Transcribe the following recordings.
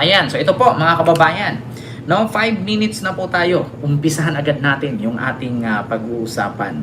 Ayan, so ito po mga kababayan. No, 5 minutes na po tayo. Umpisahan agad natin yung ating pag-uusapan.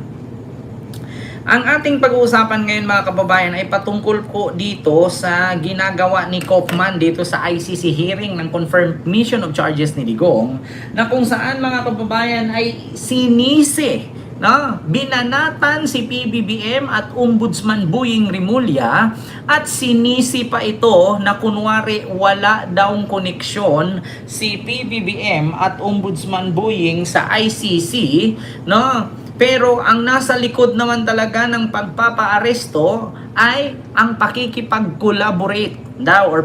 Ang ating pag-uusapan ngayon mga kababayan ay patungkol po dito sa ginagawa ni Kaufman dito sa ICC hearing ng confirmation of charges ni Digong, na kung saan mga kababayan ay sinisi, no, binanatan si PBBM at Ombudsman Boying Rimulya, at sinisi pa ito na kunwari wala daong koneksyon si PBBM at Ombudsman Boying sa ICC, no? Pero ang nasa likod naman talaga ng pagpapaaresto ay ang pakikipag-collaborate daw or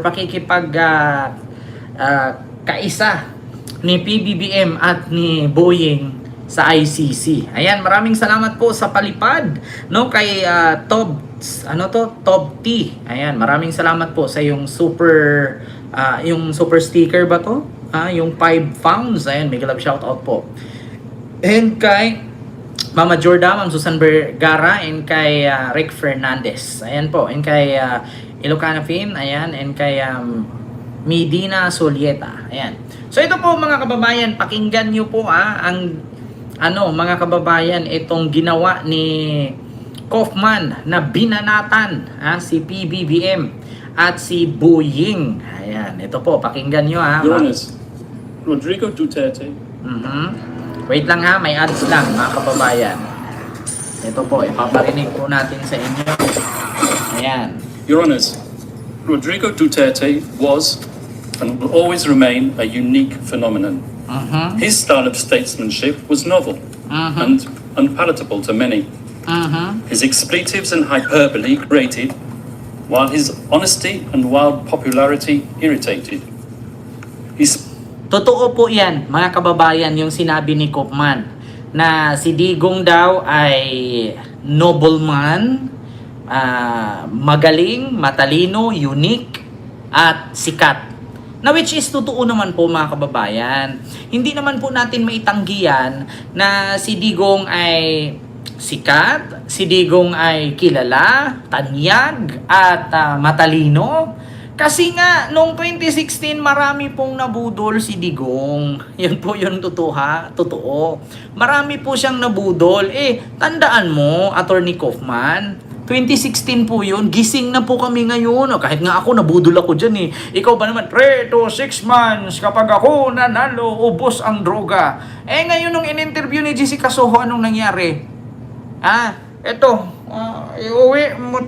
kaisa ni PBBM at ni Boying sa ICC. Ayan, maraming salamat po sa palipad, no, kay Tob T. Ayan, maraming salamat po sa yung super sticker ba to? Yung 5 pounds. Ayan, mega love shout out po. And kay Mama Jorda, Ma'am Susan Vergara, and kay Rick Fernandez. Ayan po, and kay Ilocana Finn, ayan, and kay Medina Solieta. Ayan. So ito po mga kababayan, pakinggan nyo po ang mga kababayan, itong ginawa ni Kaufman na binanatan si PBBM at si Boying. Ayan, ito po, pakinggan nyo Your Honors, Rodrigo Duterte. Wait lang may ads lang mga kababayan. Ito po, ipaparinig po natin sa inyo. Ayan. Your Honors, Rodrigo Duterte was and will always remain a unique phenomenon. His style of statesmanship was novel and unpalatable to many. His expletives and hyperbole grated, while his honesty and wild popularity irritated. Totoo po yan, mga kababayan, yung sinabi ni Kaufman na si Digong daw ay nobleman, magaling, matalino, unique, at sikat. Na which is totoo naman po mga kababayan. Hindi naman po natin maitanggihan na si Digong ay sikat, si Digong ay kilala, tanyag, at matalino. Kasi nga, noong 2016, marami pong nabudol si Digong. Yan po yung totoo. Marami po siyang nabudol. Tandaan mo, Attorney Kaufman, 2016 po yun, gising na po kami ngayon. Kahit nga ako, nabudol ako dyan Ikaw ba naman, 3 to 6 months, kapag ako nanalo, ubos ang droga. Ngayon nung in-interview ni Jessica Soho, anong nangyari? Iuwi mo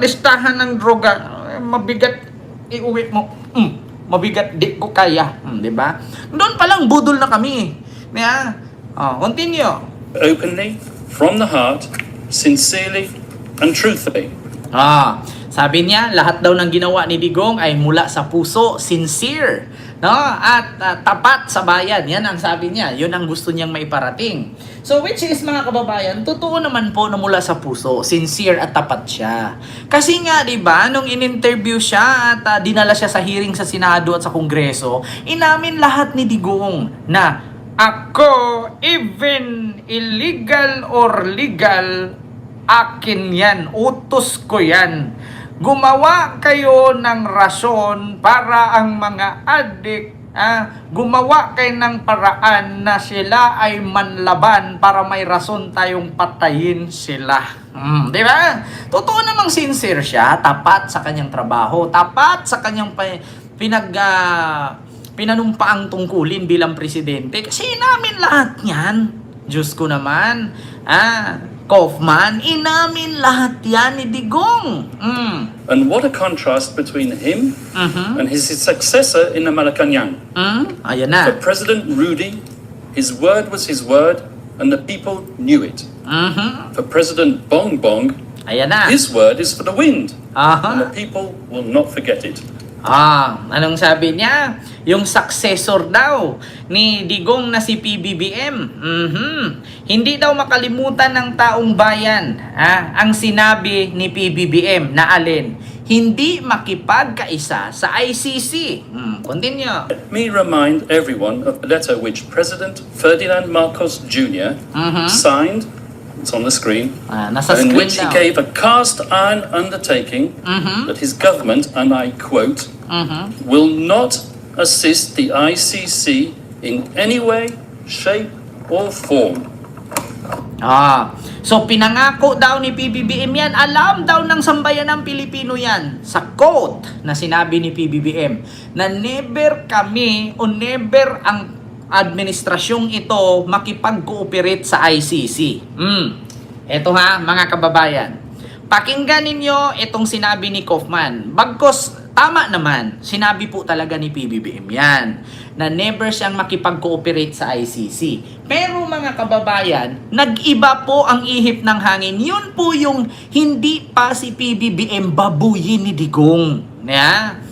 listahan ng droga. Mabigat, iuwi mo. Mabigat, di ko kaya. Di ba? Doon pa lang, budol na kami. Continue. Openly, from the heart, sincerely, and truthfully. Sabi niya, lahat daw ng ginawa ni Digong ay mula sa puso, sincere, no? At tapat sa bayan. Yan ang sabi niya. Yun ang gusto niyang maiparating. So which is mga kababayan, totoo naman po na mula sa puso, sincere at tapat siya. Kasi nga, 'di ba, nung in-interview siya at dinala siya sa hearing sa Senado at sa Kongreso, inamin lahat ni Digong na ako, even illegal or legal, akin yan, utos ko yan. Gumawa kayo ng rason para ang mga adik, gumawa kayo ng paraan na sila ay manlaban para may rason tayong patayin sila. Di ba? Totoo namang sincere siya, tapat sa kanyang trabaho, tapat sa kanyang pinanumpaang tungkulin bilang presidente. Kasi inamin lahat yan. Diyos ko naman. Kaufman, inamin lahat yan ni Digong. And what a contrast between him and his successor in the Malacanang. Ayan na. For President Rudy, his word was his word and the people knew it. For President Bongbong, ayan na. his word is for the wind and the Aha. people will not forget it. Anong sabi niya? Yung successor daw ni Digong na si PBBM. Hindi daw makalimutan ng taong bayan ang sinabi ni PBBM na alin? Hindi makipagkaisa sa ICC. Continue. Let me remind everyone of the letter which President Ferdinand Marcos Jr. signed, it's on the screen, Nasa in screen which he daw. gave a cast iron undertaking that his government, and I quote, will not assist the ICC in any way, shape, or form. So pinangako daw ni PBBM yan, alam daw ng sambayanang Pilipino yan, sa quote na sinabi ni PBBM, na never kami o never ang administrasyong ito makipag-cooperate sa ICC. Eto ha, mga kababayan. Pakinggan ninyo itong sinabi ni Kaufman. Bagkos, tama naman, sinabi po talaga ni PBBM yan, na never siyang makipag-cooperate sa ICC. Pero mga kababayan, nag-iba po ang ihip ng hangin. Yun po yung hindi pa si PBBM babuyin ni Digong. Yeah?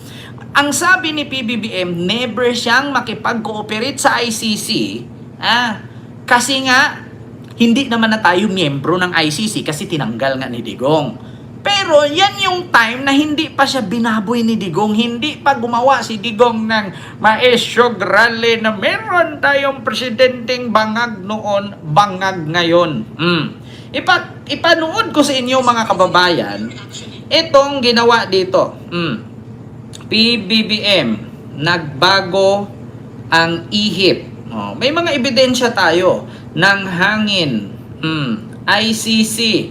Ang sabi ni PBBM, never siyang makipag-cooperate sa ICC. Kasi nga, hindi naman na tayo miyembro ng ICC kasi tinanggal nga ni Digong. Pero yan yung time na hindi pa siya binaboy ni Digong, hindi pa gumawa si Digong ng maesyog rally na meron tayong presidenteng bangag noon, bangag ngayon. Ipanood ko sa inyo mga kababayan, itong ginawa dito. PBBM, nagbago ang ihip. May mga ebidensya tayo ng hangin. ICC,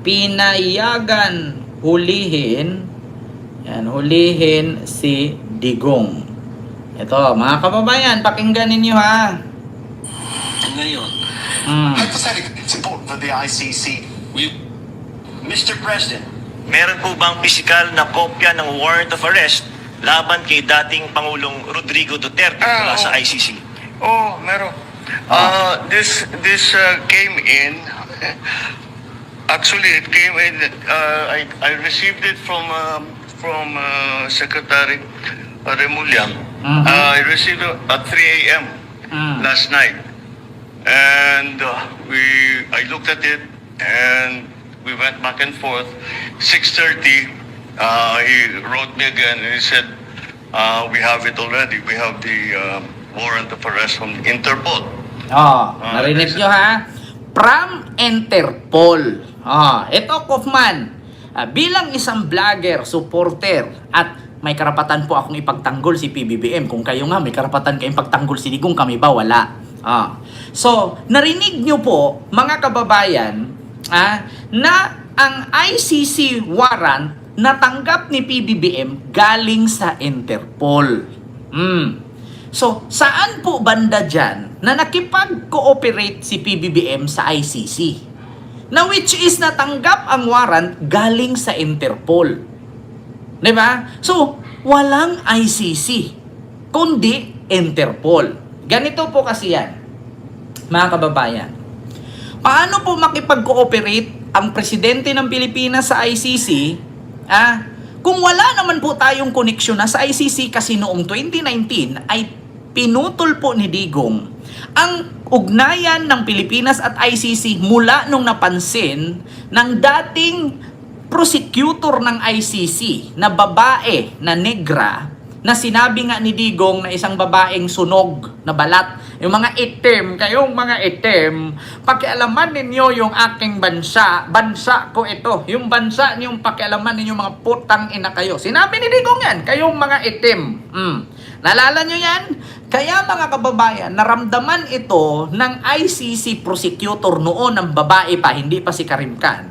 pinayagan hulihin si Digong. Ito, mga kababayan, pakinggan ninyo ha. Ngayon, hypothetical support for the ICC. Mr. President, meron po bang pisikal na kopya ng warrant of arrest laban kay dating Pangulong Rodrigo Duterte mula sa ICC? Oh, meron. This came in. Actually, it came in. I received it from Secretary Remulla. I received it at 3 a.m. Last night, and I looked at it, and we went back and forth. 6:30, he wrote me again, and he said, "We have it already. We have the warrant of arrest from Interpol." Narinig nyo ha? From Interpol. Ito, Kaufman, bilang isang vlogger, supporter, at may karapatan po akong ipagtanggol si PBBM. Kung kayo nga, may karapatan kayong pagtanggol si Digong, kami ba? Wala. So, narinig nyo po, mga kababayan, na ang ICC warrant natanggap ni PBBM galing sa Interpol. So, saan po banda dyan na nakipag-cooperate si PBBM sa ICC? Na which is natanggap ang warrant galing sa Interpol. Diba? So, walang ICC, kundi Interpol. Ganito po kasi yan, mga kababayan. Paano po makipag-cooperate ang presidente ng Pilipinas sa ICC, kung wala naman po tayong koneksyon na sa ICC kasi noong 2019 ay pinutol po ni Digong ang ugnayan ng Pilipinas at ICC mula nung napansin ng dating prosecutor ng ICC na babae na negra na sinabi nga ni Digong na isang babaeng sunog na balat. Yung mga itim, kayong mga itim, pakialaman ninyo yung aking bansa. Bansa ko ito. Yung bansa niyong pakialaman ninyo, mga putang ina kayo. Sinabi ni Digong yan, kayong mga itim. Nalala nyo yan? Kaya mga kababayan, naramdaman ito ng ICC prosecutor noon ng babae pa, hindi pa si Karim Khan.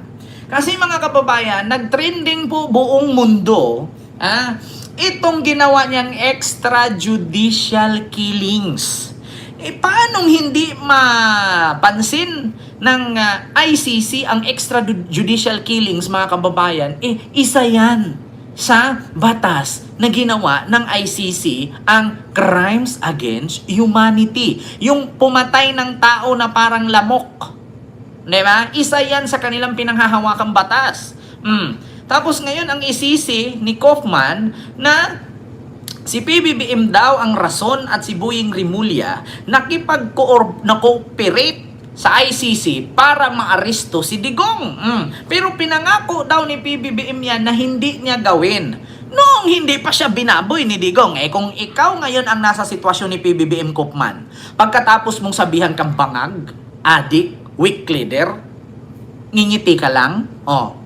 Kasi mga kababayan, nagtrending po buong mundo, itong ginawa niyang extrajudicial killings. Paanong hindi mapansin ng ICC ang extrajudicial killings, mga kababayan? Isa yan sa batas na ginawa ng ICC, ang crimes against humanity. Yung pumatay ng tao na parang lamok. Diba? Isa yan sa kanilang pinanghahawakang batas. Tapos ngayon, ang isisi ni Kaufman na si PBBM daw ang rason at si Boying Remulla nakipag-cooperate sa ICC para maaresto si Digong. Pero pinangako daw ni PBBM yan na hindi niya gawin noong hindi pa siya binaboy ni Digong. Kung ikaw ngayon ang nasa sitwasyon ni PBBM Kaufman, pagkatapos mong sabihan kang bangag, adik, weak leader, ngingiti ka lang.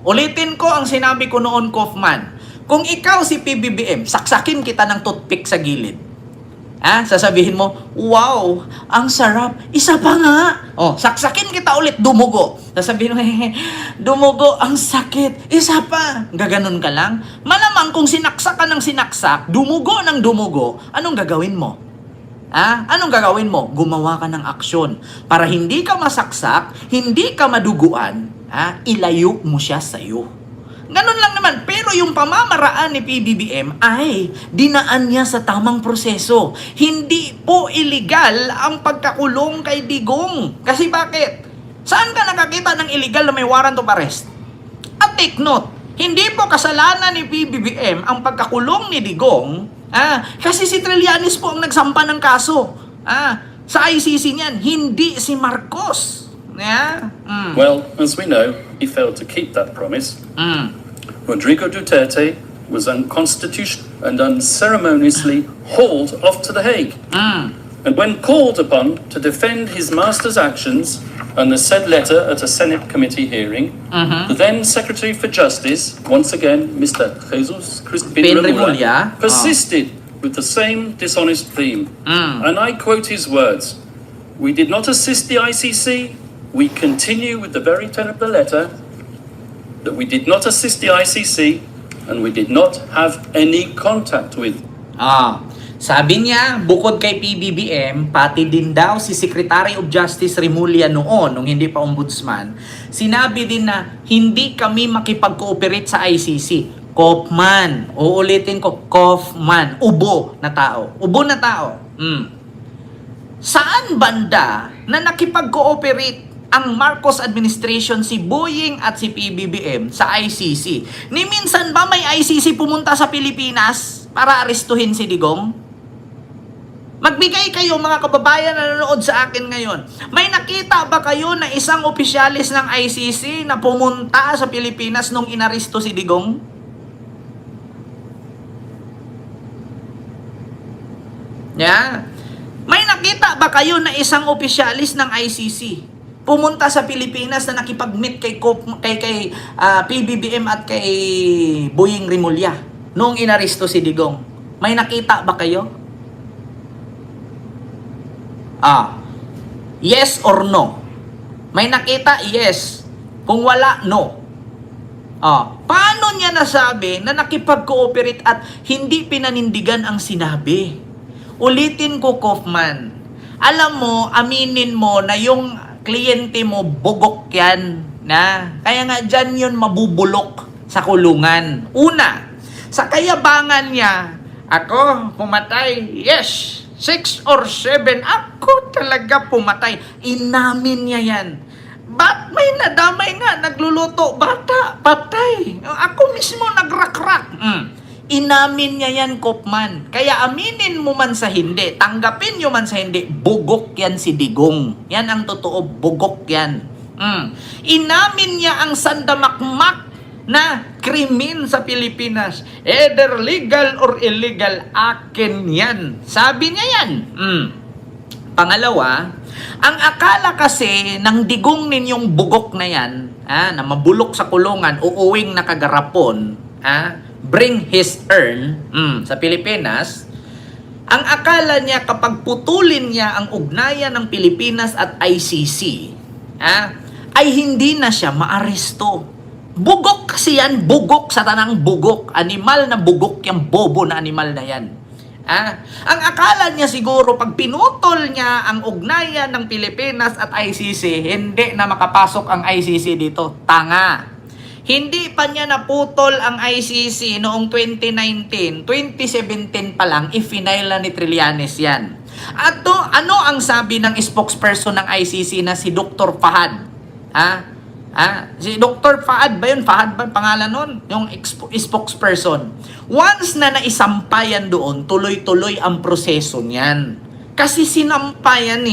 Ulitin ko ang sinabi ko noon, Kaufman. Kung ikaw si PBBM, saksakin kita ng toothpick sa gilid. Sasabihin mo, wow, ang sarap. Isa pa nga. Saksakin kita ulit, dumugo. Sasabihin mo, dumugo, ang sakit. Isa pa. Gaganon ka lang. Malamang kung sinaksak ka ng sinaksak, dumugo ng dumugo, anong gagawin mo? Anong gagawin mo? Gumawa ka ng aksyon. Para hindi ka masaksak, hindi ka maduguan, ilayo mo siya sa'yo. Ganun lang naman. Pero yung pamamaraan ni PBBM ay dinaan niya sa tamang proseso. Hindi po illegal ang pagkakulong kay Digong. Kasi bakit? Saan ka nakakita ng illegal na may warrant of arrest? At take note, hindi po kasalanan ni PBBM ang pagkakulong ni Digong, kasi si Trillanes po ang nagsampa ng kaso sa ICC niyan, hindi si Marcos. Well, as we know, he failed to keep that promise. Rodrigo Duterte was unconstitutional and unceremoniously hauled off to The Hague. And when called upon to defend his master's actions and the said letter at a Senate committee hearing, the then Secretary for Justice, once again Mr. Jesus Crispin Remulla, persisted with the same dishonest theme. And I quote his words, "We did not assist the ICC. We continue with the very tone of the letter that we did not assist the ICC and we did not have any contact with." Sabi niya, bukod kay PBBM, pati din daw si Secretary of Justice Remulla noon, nung hindi pa ombudsman, sinabi din na hindi kami makipag-cooperate sa ICC. Kaufman. Uulitin ko, Kaufman. Ubo na tao. Ubo na tao. Saan banda na nakipag-cooperate ang Marcos administration, si Boying at si PBBM sa ICC? Ni minsan ba may ICC pumunta sa Pilipinas para arestuhin si Digong? Magbigay kayo, mga kababayan na nanonood sa akin ngayon. May nakita ba kayo na isang opisyalis ng ICC na pumunta sa Pilipinas nung inaresto si Digong? May nakita ba kayo na isang opisyalis ng ICC pumunta sa Pilipinas na nakipag-meet kay PBBM at kay Boying Remulla noong inaresto si Digong? May nakita ba kayo? Yes or no? May nakita? Yes. Kung wala, no. Paano niya nasabi na nakipag-cooperate at hindi pinanindigan ang sinabi? Ulitin ko, Kaufman. Alam mo, aminin mo na yung kliyente mo, bugok yan. Kaya nga dyan yun mabubulok sa kulungan. Una, sa kayabangan niya, ako pumatay, yes, 6 or 7, ako talaga pumatay. Inamin niya yan. Ba't may nadamay nga, nagluluto, bata, patay. Ako mismo nagrakrak. Inamin niya yan, Kaufman. Kaya aminin mo man sa hindi, tanggapin nyo man sa hindi, bugok yan si Digong. Yan ang totoo, bugok yan. Inamin niya ang sandamakmak na krimen sa Pilipinas. Either legal or illegal, akin yan. Sabi niya yan. Pangalawa, ang akala kasi ng Digong ninyong bugok na yan, na mabulok sa kulungan, uuwing nakagarapon, bring his urn sa Pilipinas, ang akala niya kapag putulin niya ang ugnayan ng Pilipinas at ICC, ay hindi na siya maaresto. Bugok kasi yan, bugok sa tanang bugok. Animal na bugok yung bobo na animal na yan. Ang akala niya siguro pag pinutol niya ang ugnayan ng Pilipinas at ICC, hindi na makapasok ang ICC dito. Tanga. Hindi pa niya naputol ang ICC noong 2019, 2017 pa lang, i-final na ni Trillanes yan. At ano ang sabi ng spokesperson ng ICC na si Dr. Fahad? Si Dr. Fahad ba yun? Fahad ba pangalan nun? Yung spokesperson. Once na naisampayan doon, tuloy-tuloy ang proseso niyan. Kasi sinampayan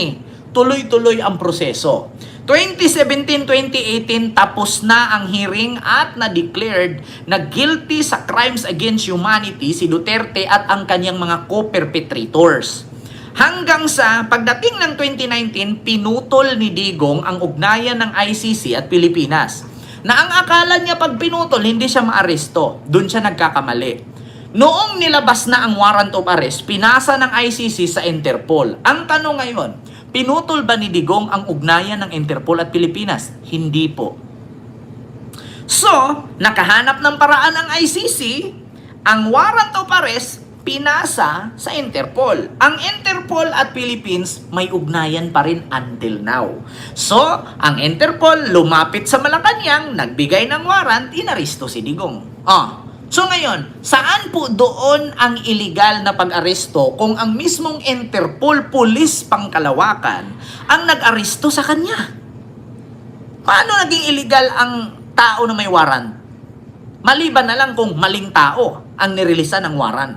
tuloy-tuloy ang proseso. 2017-2018 tapos na ang hearing at na-declared na guilty sa crimes against humanity si Duterte at ang kanyang mga co-perpetrators. Hanggang sa pagdating ng 2019, pinutol ni Digong ang ugnayan ng ICC at Pilipinas. na ang akala niya pag pinutol, hindi siya maaresto. Doon siya nagkakamali. Noong nilabas na ang warrant of arrest, pinasa ng ICC sa Interpol. Ang tanong ngayon, pinutol ba ni Digong ang ugnayan ng Interpol at Pilipinas? Hindi po. So, nakahanap ng paraan ang ICC, ang warrant of arrest, pinasa sa Interpol. Ang Interpol at Philippines may ugnayan pa rin until now. So, ang Interpol lumapit sa Malacanang, nagbigay ng warrant, inaresto si Digong. So ngayon, saan po doon ang illegal na pag-aresto kung ang mismong Interpol Police Pangkalawakan ang nag-aresto sa kanya? Paano naging illegal ang tao na may warrant? Maliban na lang kung maling tao ang nirelisan ng warrant.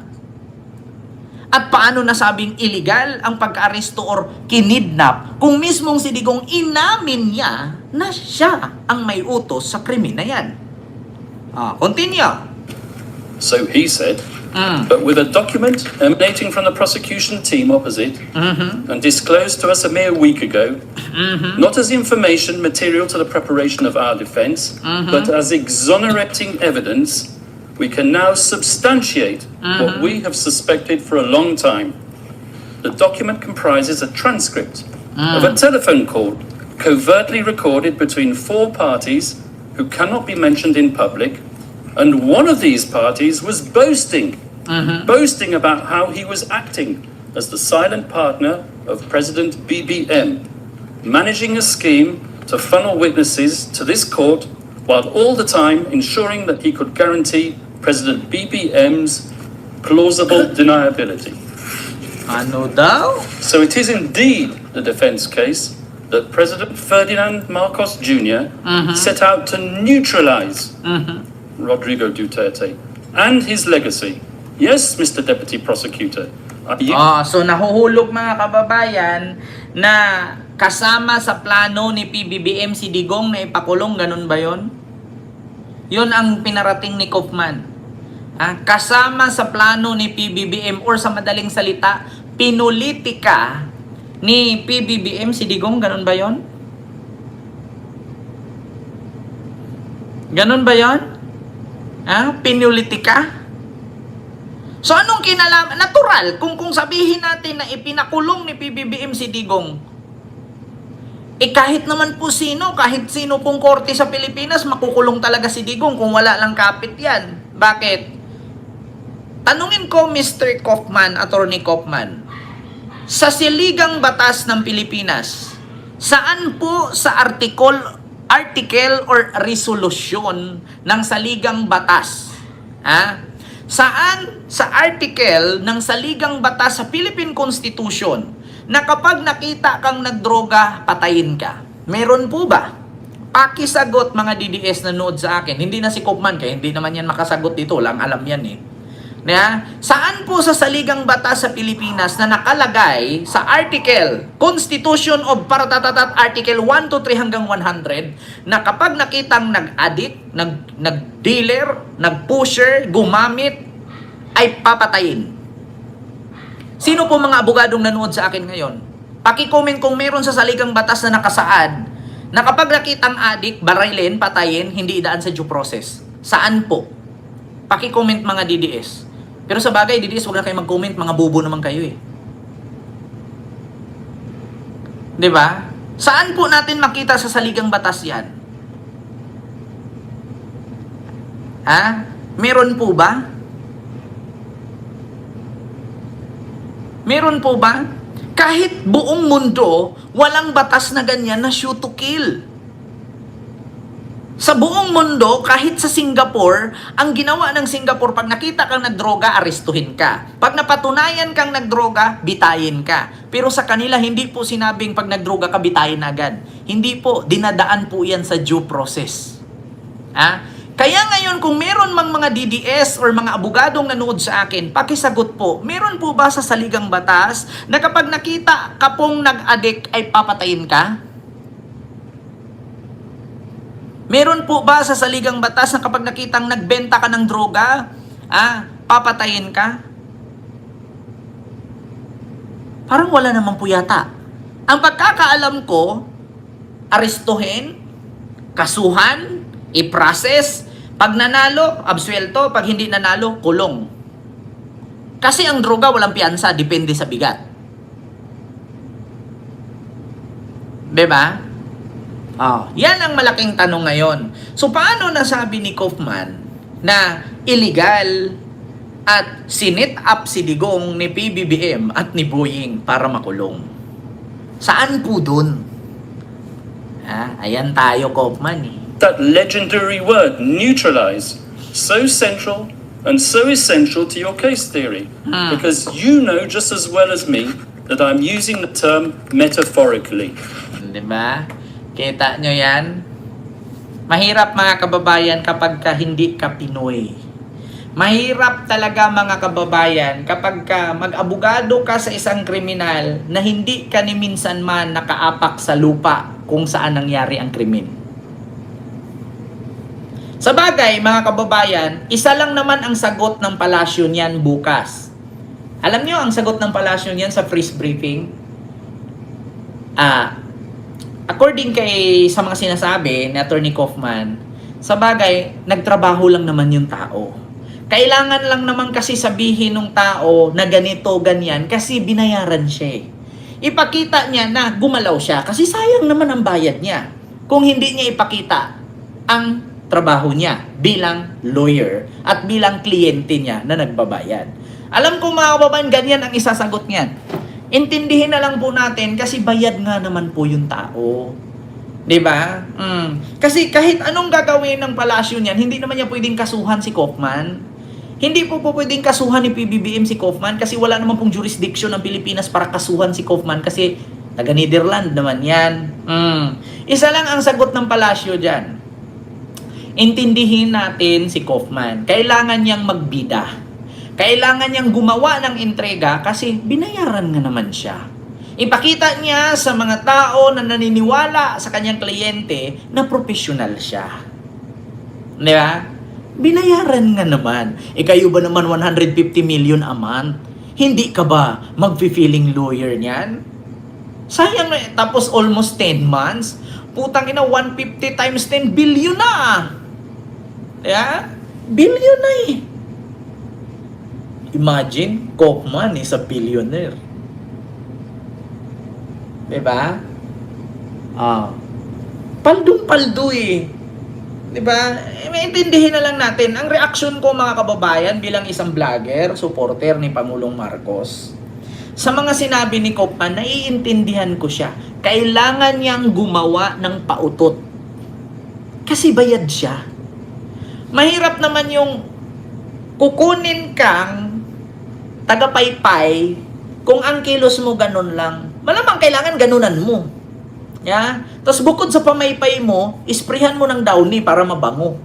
At paano nasabing illegal ang pagka-aresto or kinidnap kung mismong si Digong inamin niya na siya ang may utos sa krimen na yan? Continue. So he said, but with a document emanating from the prosecution team opposite and disclosed to us a mere week ago, not as information material to the preparation of our defense, but as exonerating evidence, we can now substantiate what we have suspected for a long time. The document comprises a transcript of a telephone call covertly recorded between 4 parties who cannot be mentioned in public. And one of these parties was boasting about how he was acting as the silent partner of President BBM, managing a scheme to funnel witnesses to this court while all the time ensuring that he could guarantee President BBM's plausible deniability. Ano daw? So it is indeed the defense case that President Ferdinand Marcos Jr. set out to neutralize Rodrigo Duterte and his legacy. Yes, Mr. Deputy Prosecutor. So nahuhulog mga kababayan na kasama sa plano ni PBBM si Digong na ipakulong, ganun ba yon? Yun ang pinarating ni Kaufman. Kasama sa plano ni PBBM or sa madaling salita, pinulitika ni PBBM si Digong, ganun ba yon? Ganun ba yon? Pinulitika? So anong kinalaman? Natural, kung sabihin natin na ipinakulong ni PBBM si Digong, kahit naman po sino, kahit sino pong korte sa Pilipinas, makukulong talaga si Digong kung wala lang kapit yan. Bakit? Tanungin ko, Mr. Kaufman, Attorney Kaufman, sa siligang batas ng Pilipinas, saan po sa article or resolution ng saligang batas? Saan sa article ng saligang batas sa Philippine Constitution na kapag nakita kang nagdroga, patayin ka? Meron po ba? Pakisagot mga DDS na nanood sa akin. Hindi na si Kaufman, kaya hindi naman yan makasagot dito. Lang alam yan eh. Saan po sa saligang batas sa Pilipinas na nakalagay sa article, Constitution of Paratatatat, article 1 to 3 hanggang 100, na kapag nakitang nag-addict, nag-dealer, nag-pusher, gumamit, ay papatayin? Sino po mga abogadong nanood sa akin ngayon? Paki-comment kung meron sa saligang batas na nakasaad na kapag nakitang addict, barilin, patayin, hindi idaan sa due process. Saan po? Paki-comment mga DDS. Pero sa bagay, DDS, huwag na kayo mag-comment, mga bobo naman kayo eh. Diba? Saan po natin makita sa saligang batas yan? Meron po ba? Meron po ba? Kahit buong mundo, walang batas na ganyan na shoot to kill. Sa buong mundo, kahit sa Singapore, ang ginawa ng Singapore, pag nakita kang nagdroga, arestuhin ka. Pag napatunayan kang nagdroga, bitayin ka. Pero sa kanila, hindi po sinabing pag nagdroga ka, bitayin agad. Hindi po, dinadaan po yan sa due process. Kaya ngayon, kung meron mang mga DDS or mga abogadong nanood sa akin, pakisagot po, meron po ba sa saligang batas na kapag nakita ka pong nag-addict ay papatayin ka? Meron po ba sa saligang batas na kapag nakitang nagbenta ka ng droga, papatayin ka? Parang wala naman po yata. Ang pagkakaalam ko, arestuhin, kasuhan, I-process. Pag nanalo, absuelto. Pag hindi nanalo, kulong. Kasi ang droga walang piyansa, depende sa bigat. Diba? Yan ang malaking tanong ngayon. So, paano nasabi ni Kaufman na illegal at sinit up si Digong ni PBBM at ni Boying para makulong? Saan po dun? Ayan tayo, Kaufman eh. That legendary word, neutralize, so central and so essential to your case theory. Because you know just as well as me that I'm using the term metaphorically. Diba? Kita nyo yan? Mahirap mga kababayan kapag hindi ka Pinoy. Mahirap talaga mga kababayan kapag mag-abogado ka sa isang kriminal na hindi ka ni minsan man nakaapak sa lupa kung saan nangyari ang krimen. Sa bagay, mga kababayan, isa lang naman ang sagot ng palasyo niyan bukas. Alam nyo ang sagot ng palasyo niyan sa press briefing? According sa mga sinasabi ni Attorney Kaufman, sa bagay, nagtrabaho lang naman yung tao. Kailangan lang naman kasi sabihin ng tao na ganito, ganyan, kasi binayaran siya. Ipakita niya na gumalaw siya kasi sayang naman ang bayad niya. Kung hindi niya ipakita ang trabaho niya bilang lawyer at bilang kliyente niya na nagbabayad. Alam ko mga kababayan, ganyan ang isasagot niyan. Intindihin na lang po natin kasi bayad nga naman po yung tao. 'Di ba? Kasi kahit anong gagawin ng palasyo niyan, hindi naman niya pwedeng kasuhan si Kaufman. Hindi po pwedeng kasuhan ni PBBM si Kaufman kasi wala naman pong jurisdiction ng Pilipinas para kasuhan si Kaufman kasi taga Netherlands naman yan. Isa lang ang sagot ng palasyo diyan. Intindihin natin si Kaufman. Kailangan niyang magbida. Kailangan niyang gumawa ng entrega kasi binayaran nga naman siya. Ipakita niya sa mga tao na naniniwala sa kanyang kliyente na professional siya. Di ba? Binayaran nga naman. Kayo ba naman 150 million a month? Hindi ka ba mag-feeling lawyer niyan? Sayang na. Tapos almost 10 months. Putang ina, 150 times 10 billion na. Yeah? Billion na eh. Imagine, Kaufman is a billionaire. Diba? Paldong-paldo eh. Diba? Maintindihin na lang natin. Ang reaksyon ko mga kababayan bilang isang vlogger, supporter ni Pangulong Marcos, sa mga sinabi ni Kaufman, naiintindihan ko siya. Kailangan niyang gumawa ng pautot. Kasi bayad siya. Mahirap naman yung kukunin kang tagapaypay kung ang kilos mo ganun lang. Malamang kailangan ganunan mo. Yeah? Tapos bukod sa pamaypay mo, isprihan mo ng downy para mabango.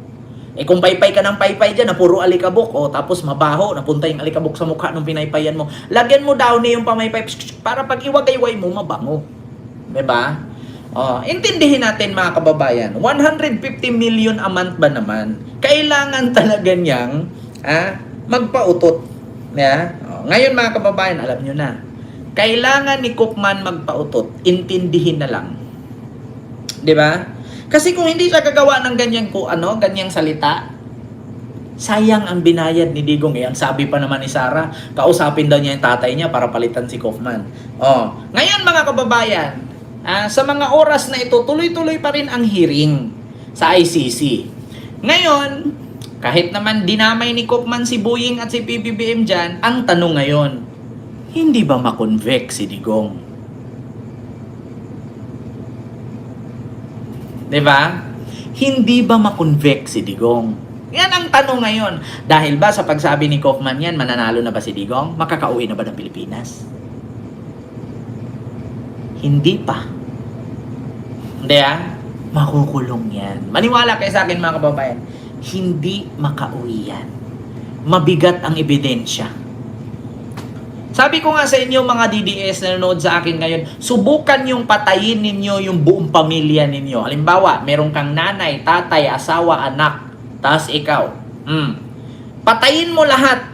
Kung paypay ka ng paypay dyan na puro alikabok, tapos mabaho, napunta yung alikabok sa mukha ng pinaypayan mo, lagyan mo downy yung pamaypay para pag iwagayway mo, mabango. Diba? Intindihin natin mga kababayan, 150 million a month ba naman? Kailangan talaga niyang magpautot. Yeah? Ngayon mga kababayan, alam nyo na. Kailangan ni Kaufman magpautot. Intindihin na lang. 'Di ba? Kasi kung hindi siya gagawa ng ganyang salita, sayang ang binayad ni Digong. Ang sabi pa naman ni Sara, kausapin daw niya yung tatay niya para palitan si Kaufman. Ngayon mga kababayan, sa mga oras na ito, tuloy-tuloy pa rin ang hearing sa ICC. Ngayon, kahit naman dinamay ni Kaufman si Boying at si PBBM dyan, ang tanong ngayon, hindi ba makonvict si Digong? Diba? Hindi ba makonvict si Digong? Yan ang tanong ngayon. Dahil ba sa pagsabi ni Kaufman yan, mananalo na ba si Digong? Makakauwi na ba ng Pilipinas? Hindi pa. Hindi makukulong yan. Maniwala kayo sa akin mga kababayan. Hindi makauwi yan. Mabigat ang ebidensya. Sabi ko nga sa inyo mga DDS na nanonood sa akin ngayon, subukan yung patayin ninyo yung buong pamilya ninyo. Halimbawa, meron kang nanay, tatay, asawa, anak, tas ikaw. Patayin mo lahat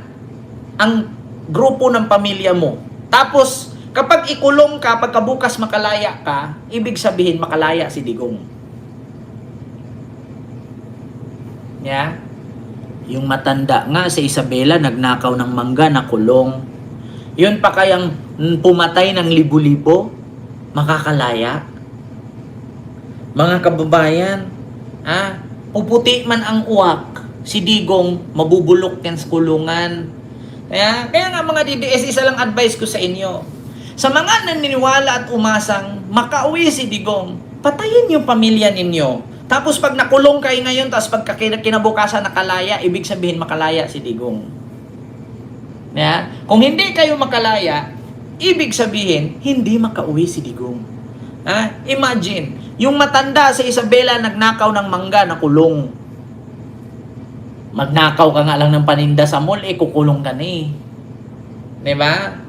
ang grupo ng pamilya mo. Tapos, kapag ikulong ka, pagkabukas makalaya ka, ibig sabihin makalaya si Digong. Yeah? Yung matanda nga sa Isabela, nagnakaw ng mangga, nakulong. Yun pa kayang pumatay ng libo-libo, makakalaya. Mga kababayan, puputi man ang uwak, si Digong mabubulok yan sa kulungan. Kaya nga mga DDS, isa lang advice ko sa inyo. Sa mga naniniwala at umasang makauwi si Digong, patayin yung pamilya ninyo. Tapos pag nakulong kayo ngayon, tapos pag kinabukasan nakalaya, ibig sabihin makalaya si Digong. Kung hindi kayo makalaya, ibig sabihin hindi makauwi si Digong. Imagine, yung matanda sa Isabela nagnakaw ng mangga, nakulong. Magnakaw ka nga lang ng paninda sa mall, kukulong ka na eh. Diba?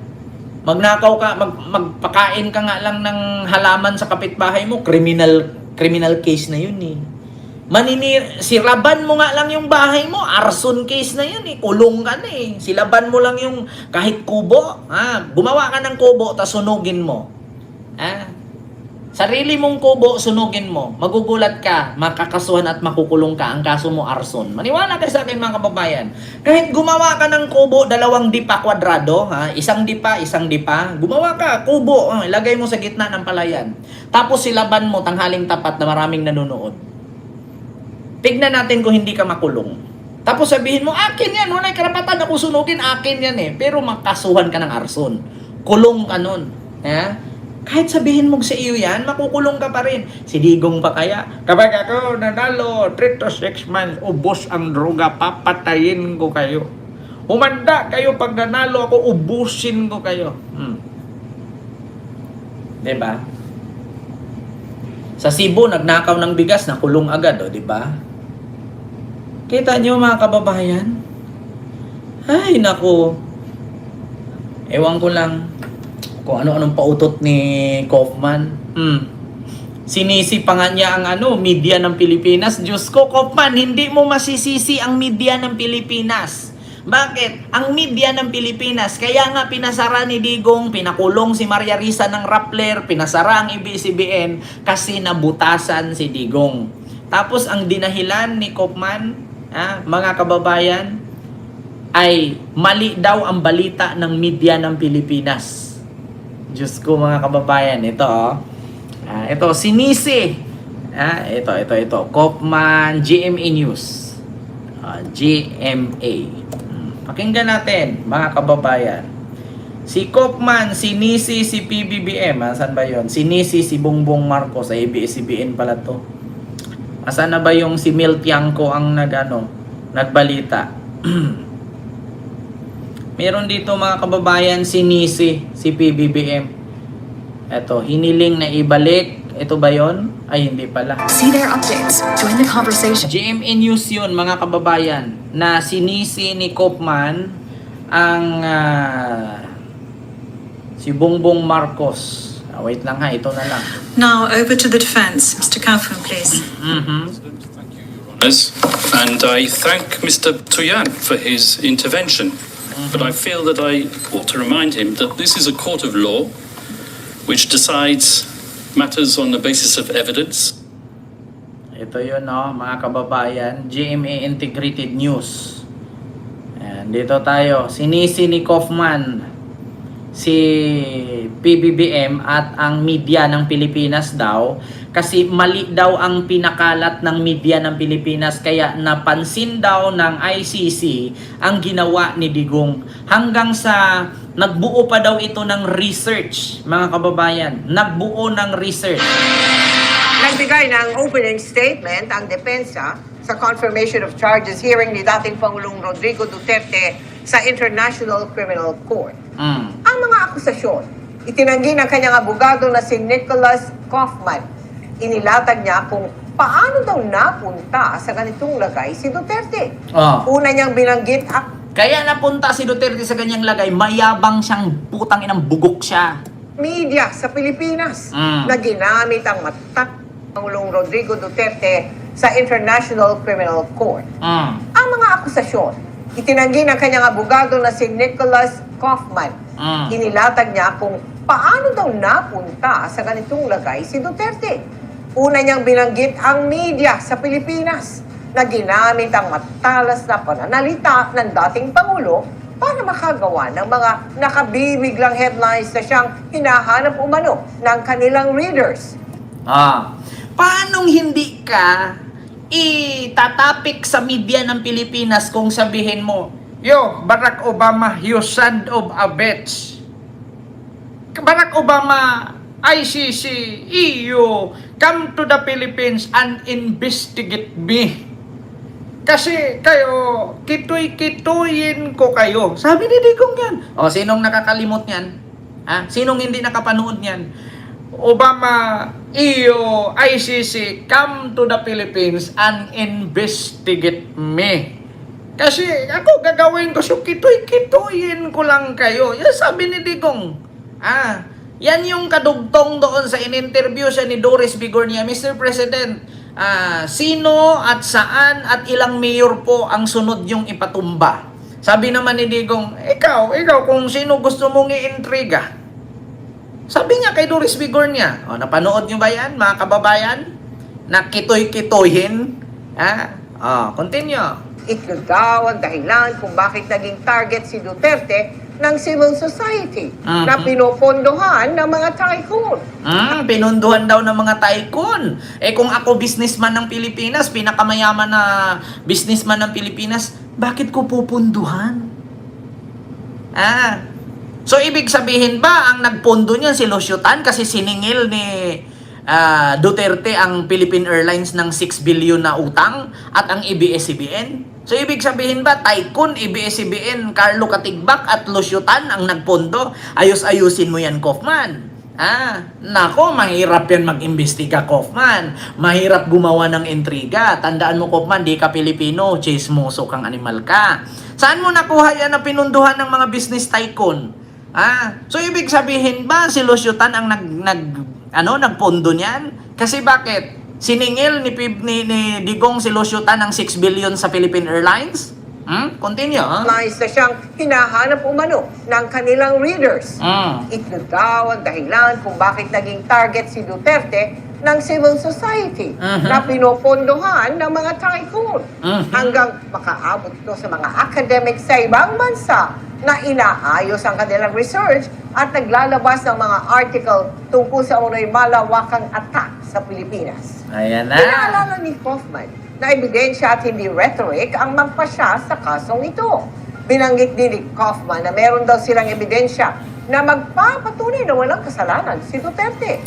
Magnakaw ka, magpakain ka nga lang ng halaman sa kapitbahay mo, criminal case na yun eh. Silaban mo nga lang yung bahay mo, arson case na yun eh, kulong ka na eh. Silaban mo lang yung kahit kubo, gumawa ka ng kubo, tas sunugin mo. Sarili mong kubo, sunugin mo. Magugulat ka, makakasuhan at makukulong ka. Ang kaso mo, arson. Maniwala ka sa akin mga kababayan. Kahit gumawa ka ng kubo, 2 dipa kwadrado, isang dipa, gumawa ka, kubo, ilagay mo sa gitna ng palayan. Tapos silaban mo, tanghaling tapat na maraming nanonood. Tignan natin kung hindi ka makulong. Tapos sabihin mo, akin yan, wala karapatan ako sunugin, akin yan eh. Pero makasuhan ka ng arson. Kulong ka nun. Kahit sabihin mo sa iyo yan, makukulong ka pa rin. Si Digong pa kaya, kapag ako nanalo 3 to 6 months, ubos ang droga, papatayin ko kayo. Humanda kayo pag nanalo ako, ubusin ko kayo. Diba? Sa Cebu, nagnakaw ng bigas, nakulong agad, diba? Kita niyo mga kababayan? Ay, naku. Ewan ko lang kung ano-anong pautot ni Kaufman. Sinisi pa nga niya ang media ng Pilipinas. Diyos ko, Kaufman, hindi mo masisisi ang media ng Pilipinas. Bakit? Ang media ng Pilipinas, kaya nga pinasara ni Digong, pinakulong si Maria Risa ng Rappler, pinasara ang ABS-CBN kasi nabutasan si Digong. Tapos ang dinahilan ni Kaufman, mga kababayan, ay mali daw ang balita ng media ng Pilipinas. Diyos ko mga kababayan, ito ito sinisi. Ito Kaufman GMA News. GMA. Pakinggan natin mga kababayan. Si Kaufman sinisi si PBBM, saan ba 'yon? Sinisi si Bongbong Marcos sa ABS-CBN pala to. Asan na ba yung si Mel Tiangco ang nagbalita? Meron dito mga kababayan, sinisi si PBBM. Ito, hiniling na ibalik. Ito ba yon? Ay, hindi pala. See their updates. Join the conversation. GMA News yun, mga kababayan, na sinisi ni Kaufman ang si Bongbong Marcos. Wait lang ito na lang. Now, over to the defense. Mr. Kaufman, please. And I thank Mr. Tuyan for his intervention. But I feel that I ought to remind him that this is a court of law which decides matters on the basis of evidence. Ito yun, mga kababayan. GMA Integrated News. Ayan, dito tayo. Sinisi ni Kaufman si PBBM at ang media ng Pilipinas daw kasi mali daw ang pinakalat ng media ng Pilipinas, kaya napansin daw ng ICC ang ginawa ni Digong hanggang sa nagbuo pa daw ito ng research, mga kababayan. Nagbuo ng research. Nagbigay ng opening statement ang depensa sa confirmation of charges hearing ni dating Pangulong Rodrigo Duterte sa International Criminal Court. Ang mga akusasyon, itinanggi ng kanyang abogado na si Nicholas Kaufman. Inilatag niya kung paano daw napunta sa ganitong lagay si Duterte. Una niyang binanggit kaya napunta si Duterte sa ganyang lagay, mayabang siyang putang inang bugok siya. Media sa Pilipinas na ginamit ang matak Pangulong Rodrigo Duterte sa International Criminal Court. Ang mga akusasyon, itinanggi ng kanyang abogado na si Nicholas Kaufman. Inilatag niya kung paano daw napunta sa ganitong lagay si Duterte. Una niyang binanggit ang media sa Pilipinas na ginamit ang matalas na pananalita ng dating Pangulo para makagawa ng mga nakabibiglang headlines na siyang hinahanap umano ng kanilang readers. Paanong hindi ka itatapik sa media ng Pilipinas kung sabihin mo, yo, Barack Obama, you son of a bitch. Barack Obama, ICC, EU, come to the Philippines and investigate me. Kasi kayo, kitoy-kitoyin ko kayo. Sabi ni Digong yan. O, sinong nakakalimot yan? Sinong hindi nakapanood yan? Obama, EU, ICC, come to the Philippines and investigate me. Kasi ako gagawin ko, so kitoy-kitoyin ko lang kayo. Yan sabi ni Digong. Yan yung kadugtong doon sa in-interview siya ni Doris Bigornia. Mr. President, sino at saan at ilang mayor po ang sunod yung ipatumba? Sabi naman ni Digong, ikaw kung sino gusto mong i-intriga. Sabi niya kay Doris Bigornia, napanood nyo ba yan, mga kababayan? Na kitoy-kitoyin? Continue. Ito daw ang dahilan kung bakit naging target si Duterte ng civil society na pinopondohan ng mga tycoon. Pinunduhan daw ng mga tycoon. Kung ako businessman ng Pilipinas, pinakamayaman na businessman ng Pilipinas, bakit ko pupunduhan? So, ibig sabihin ba, ang nagpondo niyan si Lucio Tan kasi siningil ni Duterte ang Philippine Airlines ng 6 billion na utang at ang ABS-CBN? So, ibig sabihin ba, tycoon, ABS-CBN, Carlo Katigbak at Lucio Tan ang nagpondo? Ayos-ayusin mo yan, Kaufman. Nako, mahirap yan mag-imbestiga, Kaufman. Mahirap gumawa ng intriga. Tandaan mo, Kaufman, di ka Pilipino, chismoso kang animal ka. Saan mo nakuha yan na pinunduhan ng mga business tycoon? So ibig sabihin ba si Lucio Tan ang nagpondo niyan? Kasi bakit? Siningil ni Digong si Lucio Tan ng 6 billion sa Philippine Airlines? Continue. Mais na siyang hinahanap umano ng kanilang readers. Ito daw ang dahilan kung bakit naging target si Duterte ng civil society na pinopondohan ng mga tycoon hanggang makaabot ito sa mga academics sa ibang bansa na inaayos ang kanilang research at naglalabas ng mga article tungkol sa unay malawakang attack sa Pilipinas. Ayan na. Pinaalala ni Kaufman na ebidensya at hindi rhetoric ang magpasya sa kasong ito. Binanggit din ni Kaufman na meron daw silang ebidensya na magpapatunay na walang kasalanan si Duterte.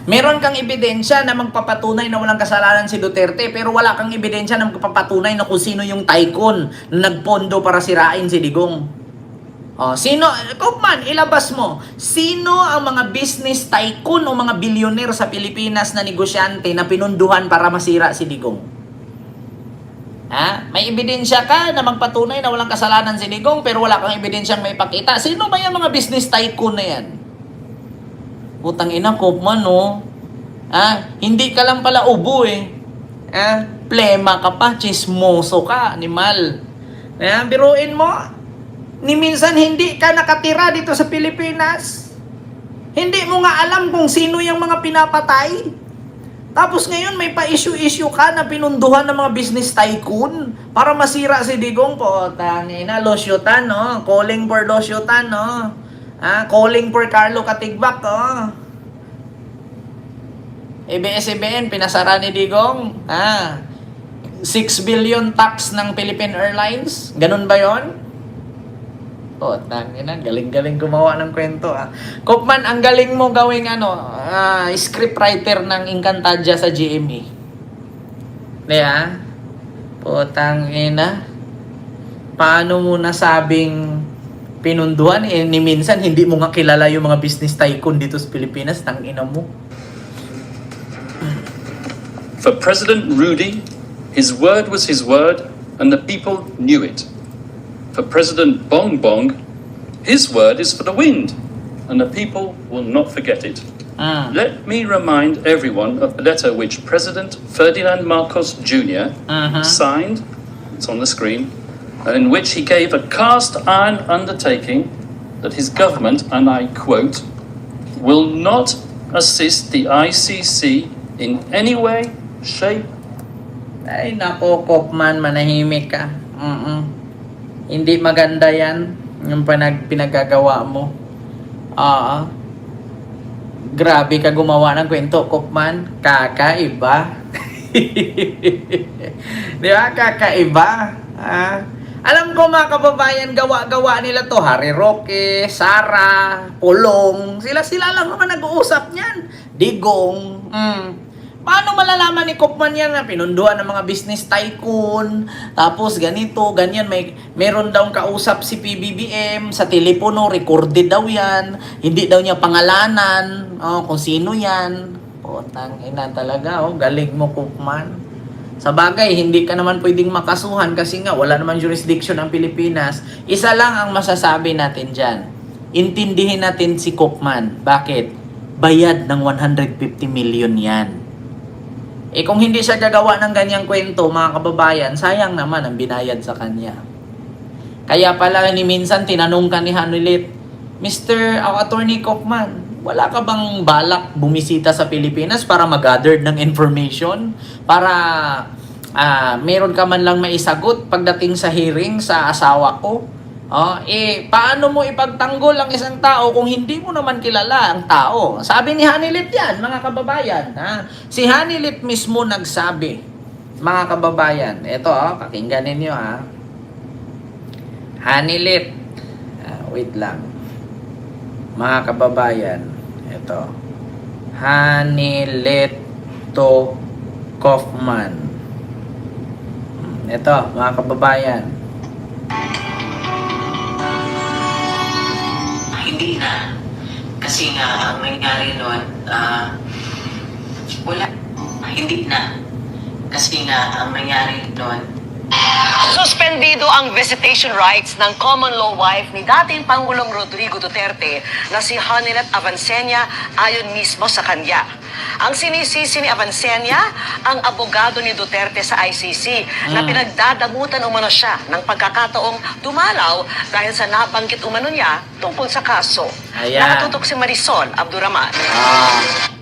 Meron kang ebidensya na magpapatunay na walang kasalanan si Duterte, pero wala kang ebidensya na magpapatunay na kung sino yung tycoon na nagpondo para sirain si Digong. Sino, Kaufman, ilabas mo, sino ang mga business tycoon o mga billionaire sa Pilipinas na negosyante na pinunduhan para masira si Digong? May ebidensya ka na magpatunay na walang kasalanan si Digong pero wala kang ebidensyang may pakita. Sino ba yung mga business tycoon na yan? Putang ina, Kaufman, no? Hindi ka lang pala ubo plema ka pa, chismoso ka, animal. Biruin mo, ni minsan hindi ka nakatira dito sa Pilipinas. Hindi mo nga alam kung sino yung mga pinapatay. Tapos ngayon may pa-issue-issue ka na pinunduhan ng mga business tycoon para masira si Digong. Tangina, Lucio Tan, no? Calling for Lucio Tan, no? Calling for Carlo Katigbak, ABS-CBN, pinasara ni Digong. 6 billion tax ng Philippine Airlines. Ganun ba yon? Tangina, galing-galing gumawa ng kwento. Kaufman, ang galing mo gawing scriptwriter ng Encantadia sa GMA. Tangina. Paano mo nasabing pinunduhan? Ni minsan, hindi mo nga kilala yung mga business tycoon dito sa Pilipinas. Tangina mo. For President Rudy, his word was his word, and the people knew it. For President Bong Bong, his word is for the wind, and the people will not forget it. Let me remind everyone of the letter which President Ferdinand Marcos Jr. Signed, it's on the screen, in which he gave a cast-iron undertaking that his government, and I quote, will not assist the ICC in any way, shape, Ay, nako, Kopman, manahimik ka. Hindi maganda yan, yung pinagagawa mo. Grabe ka gumawa ng kwento, Kopman. Kakaiba. Di ba? Kakaiba. Alam ko mga kababayan, gawa-gawa nila to. Harry Roque, Sara, Pulong. Sila lang naman nag-uusap niyan. Digong. Paano malalaman ni Kopman yan na pinunduan ng mga business tycoon? Tapos ganito, ganyan. Meron daw kausap si PBBM sa telepono, recorded daw yan. Hindi daw niya pangalanan. Kung sino yan. Putang ina talaga. Galing mo, Kopman. Sa bagay, hindi ka naman pwedeng makasuhan kasi nga wala naman jurisdiction ang Pilipinas. Isa lang ang masasabi natin dyan. Intindihin natin si Kopman. Bakit? Bayad ng 150 million yan. Kung hindi siya gagawa ng ganyang kwento, mga kababayan, sayang naman ang binayad sa kanya. Kaya pala ni minsan tinanong ka ni Hanulit, Mr. Attorney Kopman, wala ka bang balak bumisita sa Pilipinas para mag-gather ng information? Para meron ka man lang maisagot pagdating sa hearing sa asawa ko? Paano mo ipagtanggol ang isang tao kung hindi mo naman kilala ang tao? Sabi ni Hanilit yan, mga kababayan. Si Hanilit mismo nagsabi, mga kababayan. Ito, pakinggan ninyo, Hanilit. Wait lang. Mga kababayan. Ito. Hanilit to Kaufman. Ito, mga kababayan. Hindi na. Kasi nga, ang nangyari nun, wala. Hindi na. Kasi nga, ang nangyari nun, Suspendido ang visitation rights ng common law wife ni dating Pangulong Rodrigo Duterte na si Hanilet Avancenia ayon mismo sa kanya. Ang sinisisi ni Avancenia, ang abogado ni Duterte sa ICC na pinagdadamutan umano siya ng pagkakataong dumalaw dahil sa nabanggit umano niya tungkol sa kaso. Ayan. Nakatutok si Marisol Abduraman.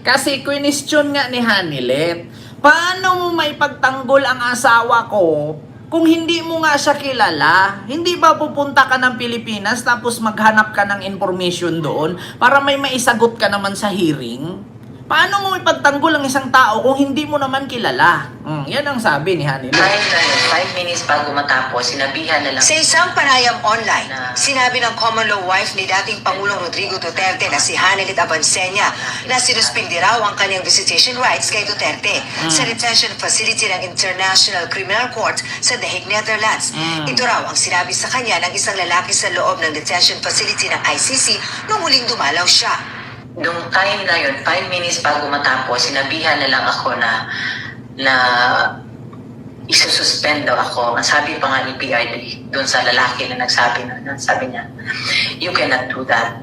Kasi question nga ni Hanilet, paano mo maipagtanggol ang asawa ko kung hindi mo nga siya kilala? Hindi ba pupunta ka ng Pilipinas tapos maghanap ka ng information doon para may maisagot ka naman sa hearing? Paano mo ipagtanggol ang isang tao kung hindi mo naman kilala? Yan ang sabi ni Hanilet. 5 minutes bago matapos, sinabihan na lang. Sa isang panayam online, sinabi ng common law wife ni dating Pangulong Rodrigo Duterte na si Hanilet Avancenia na sinuspindi raw ang kanyang visitation rights kay Duterte sa detention facility ng International Criminal Court sa The Hague, Netherlands. Ito raw ang sinabi sa kanya ng isang lalaki sa loob ng detention facility ng ICC nung muling dumalaw siya. Nung time na yun, 5 minutes bago matapos, sinabihan na lang ako na isususpend daw ako. Ang sabi pa nga ni PRD doon sa lalaki na nagsabi na sabi niya, you cannot do that.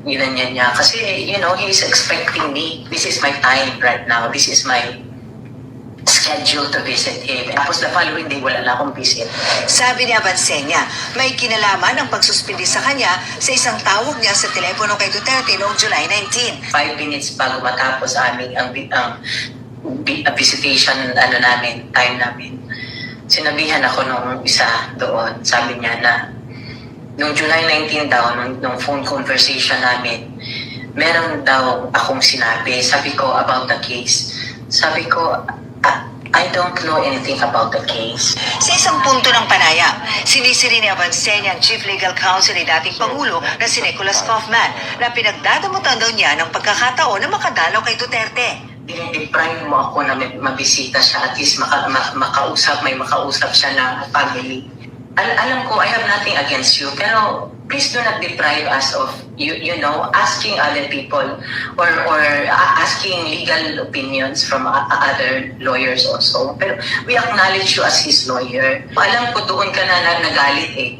Ginanyan niya. Kasi, you know, he's expecting me. This is my time right now. This is my schedule to visit him. Tapos the following day, wala na akong visit. Sabi ni Avancenia, may kinalaman ang pagsuspindi sa kanya sa isang tawag niya sa telepono kay Duterte noong July 19. 5 minutes bago matapos aming ang visitation time namin. Sinabihan ako nung isa doon. Sabi niya na nung July 19 daw, nung phone conversation namin, meron daw akong sinabi. Sabi ko about the case. Sabi ko, I don't know anything about the case. Sa isang punto ng panayam, sinisiri ni Avancenia ang Chief Legal Counsel ni dating Pangulo na si Nicholas Kaufman na pinagdadamutan daw niya ng pagkakataon na makadalaw kay Duterte. Dinideprive mo ako na mabisita siya, at least may makausap siya na family. Alam ko, I have nothing against you, pero please do not deprive us of, you know, asking other people or asking legal opinions from other lawyers also. Pero we acknowledge you as his lawyer. Alam ko doon ka na nagalit eh.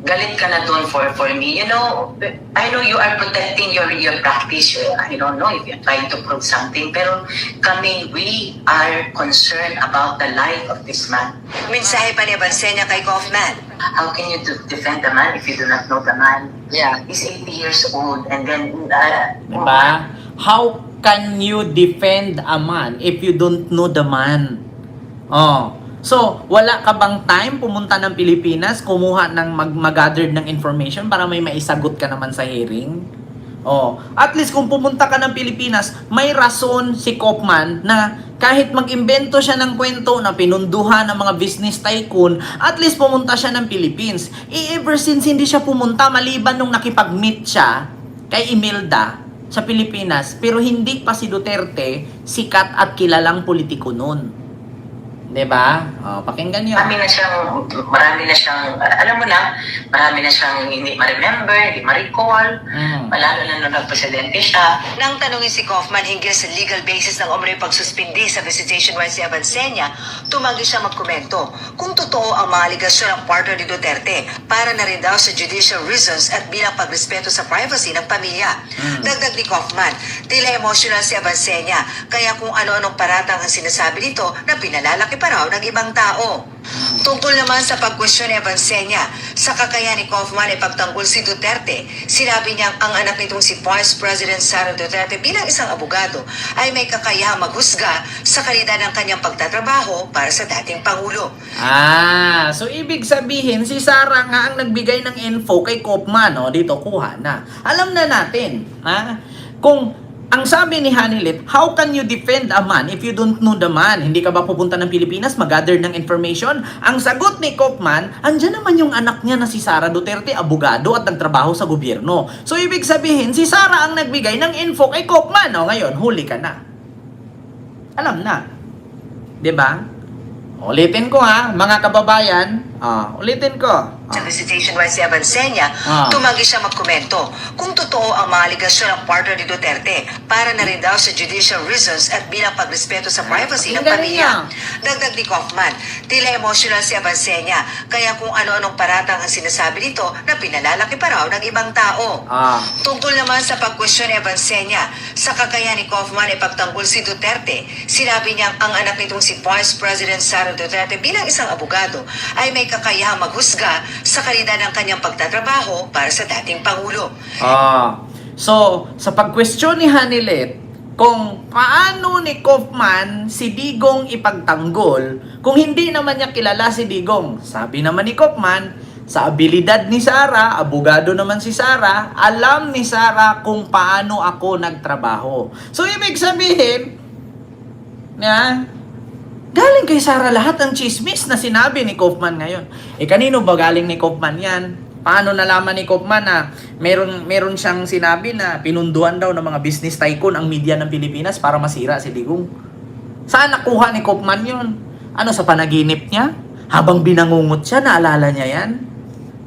Galit ka na doon for me. You know, I know you are protecting your practice. I don't know if you're trying to prove something. Pero kami, we are concerned about the life of this man. Mensahe pa ni Avancenia kay Kaufman. How can you defend the man if you do not know the man? Yeah. He's 80 years old and then... Diba? How can you defend a man if you don't know the man? Oh. So, wala ka bang time pumunta ng Pilipinas, kumuha ng mag-gather ng information para may maisagot ka naman sa hearing? Oh, at least kung pumunta ka ng Pilipinas, may rason si Koopman na kahit mag-imbento siya ng kwento na pinunduhan ng mga business tycoon, at least pumunta siya ng Philippines. Ever since hindi siya pumunta, maliban nung nakipag-meet siya kay Imelda sa Pilipinas, pero hindi pa si Duterte sikat at kilalang politiko noon. 'Di ba? Oh, pakinggan niyo. Marami na siyang, alam mo na, marami na siyang hindi ma-remember, hindi ma-recall, malalo na nung nag-presidente siya. Nang tanungin si Kaufman hinggil sa legal basis ng umano'y pagsuspindi sa visitation rights ni Avancenia, tumanggi siya magkomento kung totoo ang mga aligasyon ng partner ni Duterte para na rin daw sa judicial reasons at bilang pagrespeto sa privacy ng pamilya. Dagdag ni Kaufman, tila emotional si Avancenia, kaya kung ano-anong paratang ang sinasabi nito na pinalalaki pa raw ng ibang tao. Tungkol naman sa pagkwestiyon ni Avancenia, sa kakayahan ni Kaufman ay pagtanggol si Duterte, sinabi niyang ang anak nitong si Vice President Sara Duterte bilang isang abogado ay may kakayahang maghusga sa kalidad ng kanyang pagtatrabaho para sa dating Pangulo. So ibig sabihin, si Sara nga ang nagbigay ng info kay Kaufman, no? Dito, kuha na. Alam na natin, ha? Kung ang sabi ni Hanilet, how can you defend a man if you don't know the man? Hindi ka ba pupunta ng Pilipinas, mag-gather ng information? Ang sagot ni Kaufman, andyan naman yung anak niya na si Sara Duterte, abogado at nagtrabaho sa gobyerno. So, ibig sabihin, si Sara ang nagbigay ng info kay Kaufman. O, ngayon, huli ka na. Alam na. 'Di ba? Ulitin ko ha, mga kababayan. Ulitin ko. Sa visitation rights ni Avancenia, tumanggi siya magkomento kung totoo ang mga aligasyon ng partner ni Duterte para na rin daw sa judicial reasons at bilang pagrespeto sa privacy ng pamilya. Dagdag ni Kaufman, tila emotional si Avancenia, kaya kung ano-anong paratang ang sinasabi nito na pinalalaki pa raw ng ibang tao. Tungkol naman sa pagkwestiyon ni Avancenia, sa kakayahan ni Kaufman ay pagtanggol si Duterte, sinabi niyang ang anak nitong si Vice President Sara Duterte bilang isang abogado ay may kakayahang maghusga sa kalidad ng kanyang pagtatrabaho para sa dating Pangulo. So, sa pag-question ni Hanilet, kung paano ni Kaufman si Digong ipagtanggol, kung hindi naman niya kilala si Digong, sabi naman ni Kaufman, sa abilidad ni Sara, abogado naman si Sara, alam ni Sara kung paano ako nagtrabaho. So, ibig sabihin, galing kay Sara lahat ang chismis na sinabi ni Kaufman ngayon. Kanino ba galing ni Kaufman yan? Paano nalaman ni Kaufman na meron siyang sinabi na pinunduan daw ng mga business tycoon ang media ng Pilipinas para masira si Digong? Saan nakuha ni Kaufman yun? Ano, sa panaginip niya? Habang binangungot siya, naalala niya yan?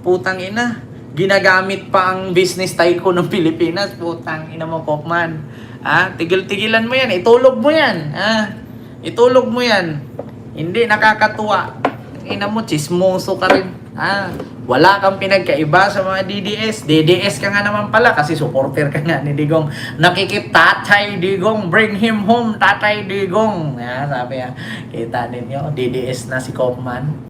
Putang ina. Ginagamit pa ang business tycoon ng Pilipinas. Putang ina mo, Kaufman. Tigil-tigilan mo yan. Itulog mo yan. Itulog mo yan. Hindi nakakatuwa. Ina mo, chismoso ka rin. Wala kang pinagkaiba sa mga DDS. DDS ka nga naman pala kasi supporter ka nga ni Digong. Nakikip, Tatay Digong, bring him home, Tatay Digong. Sabi kita ninyo, DDS na si Kaufman.